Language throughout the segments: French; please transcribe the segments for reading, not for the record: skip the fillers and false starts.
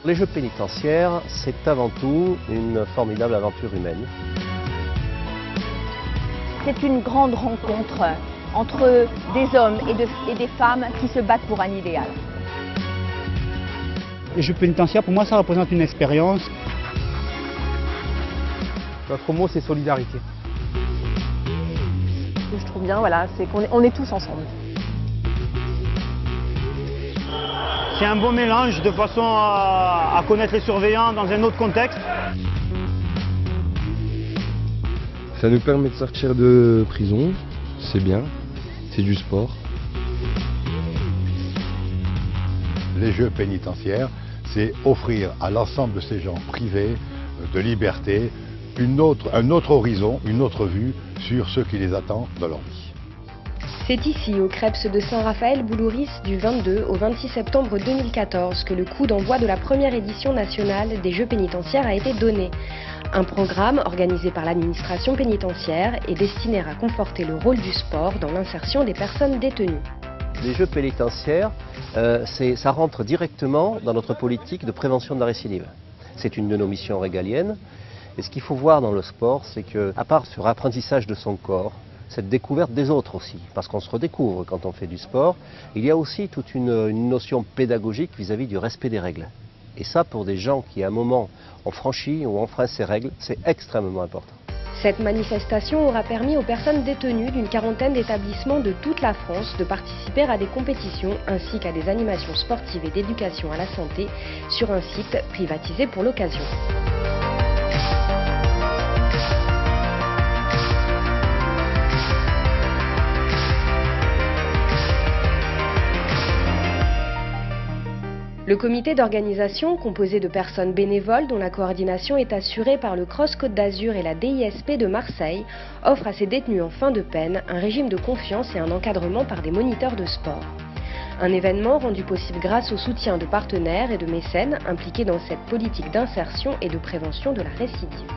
Les jeux pénitentiaires, c'est avant tout une formidable aventure humaine. C'est une grande rencontre entre des hommes et des femmes qui se battent pour un idéal. Les jeux pénitentiaires, pour moi, ça représente une expérience. Notre mot, c'est solidarité. Ce que je trouve bien, voilà, c'est qu'on est tous ensemble. C'est un bon mélange de façon à connaître les surveillants dans un autre contexte. Ça nous permet de sortir de prison, c'est bien, c'est du sport. Les jeux pénitentiaires, c'est offrir à l'ensemble de ces gens privés de liberté un autre horizon, une autre vue sur ce qui les attend dans leur vie. C'est ici, au Creps de Saint-Raphaël-Boulouris, du 22 au 26 septembre 2014, que le coup d'envoi de la première édition nationale des Jeux pénitentiaires a été donné. Un programme organisé par l'administration pénitentiaire et destiné à conforter le rôle du sport dans l'insertion des personnes détenues. Les jeux pénitentiaires, ça rentre directement dans notre politique de prévention de la récidive. C'est une de nos missions régaliennes. Et ce qu'il faut voir dans le sport, c'est qu'à part sur l'apprentissage de son corps, cette découverte des autres aussi, parce qu'on se redécouvre quand on fait du sport, il y a aussi toute une notion pédagogique vis-à-vis du respect des règles. Et ça, pour des gens qui à un moment ont franchi ou enfreint ces règles, c'est extrêmement important. Cette manifestation aura permis aux personnes détenues d'une quarantaine d'établissements de toute la France de participer à des compétitions ainsi qu'à des animations sportives et d'éducation à la santé sur un site privatisé pour l'occasion. Le comité d'organisation, composé de personnes bénévoles dont la coordination est assurée par le Cross Côte d'Azur et la DISP de Marseille, offre à ses détenus en fin de peine un régime de confiance et un encadrement par des moniteurs de sport. Un événement rendu possible grâce au soutien de partenaires et de mécènes impliqués dans cette politique d'insertion et de prévention de la récidive.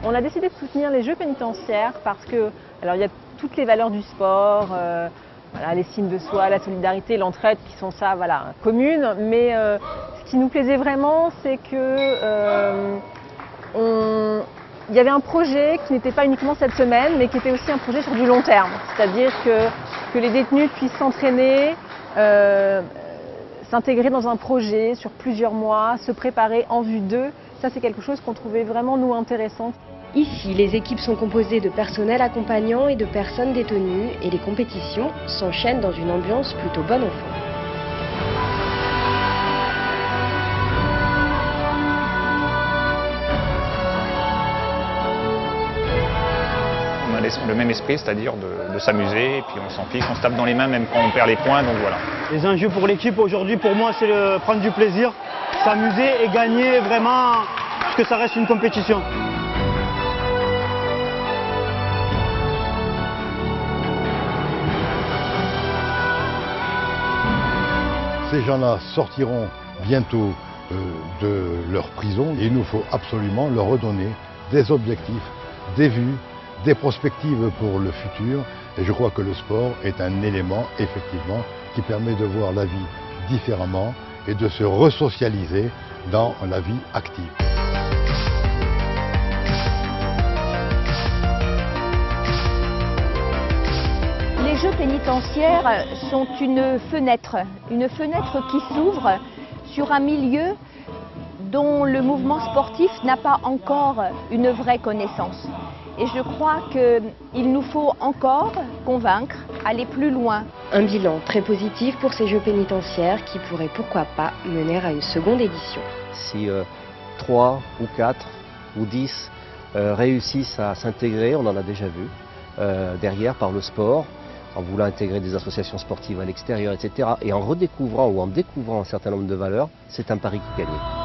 On a décidé de soutenir les jeux pénitentiaires parce que, alors il y a toutes les valeurs du sport, voilà, l'estime de soi, la solidarité, l'entraide qui sont ça, voilà, communes. Mais ce qui nous plaisait vraiment, c'est que il y avait un projet qui n'était pas uniquement cette semaine, mais qui était aussi un projet sur du long terme. C'est-à-dire que les détenus puissent s'entraîner, s'intégrer dans un projet sur plusieurs mois, se préparer en vue d'eux. Ça, c'est quelque chose qu'on trouvait vraiment, nous, intéressant. Ici, les équipes sont composées de personnel accompagnant et de personnes détenues et les compétitions s'enchaînent dans une ambiance plutôt bonne enfant. On a le même esprit, c'est-à-dire de s'amuser, et puis on s'en fiche, on se tape dans les mains même quand on perd les points, donc voilà. Les enjeux pour l'équipe aujourd'hui, pour moi, c'est prendre du plaisir, s'amuser et gagner vraiment, parce que ça reste une compétition. Ces gens-là sortiront bientôt de leur prison et il nous faut absolument leur redonner des objectifs, des vues, des perspectives pour le futur. Et je crois que le sport est un élément, effectivement, qui permet de voir la vie différemment et de se resocialiser dans la vie active. Les jeux pénitentiaires sont une fenêtre qui s'ouvre sur un milieu dont le mouvement sportif n'a pas encore une vraie connaissance. Et je crois qu'il nous faut encore convaincre, aller plus loin. Un bilan très positif pour ces Jeux pénitentiaires qui pourraient pourquoi pas mener à une seconde édition. Si 3 ou 4 ou 10 réussissent à s'intégrer, on en a déjà vu, derrière par le sport, en voulant intégrer des associations sportives à l'extérieur, etc. Et en redécouvrant ou en découvrant un certain nombre de valeurs, c'est un pari qui gagne.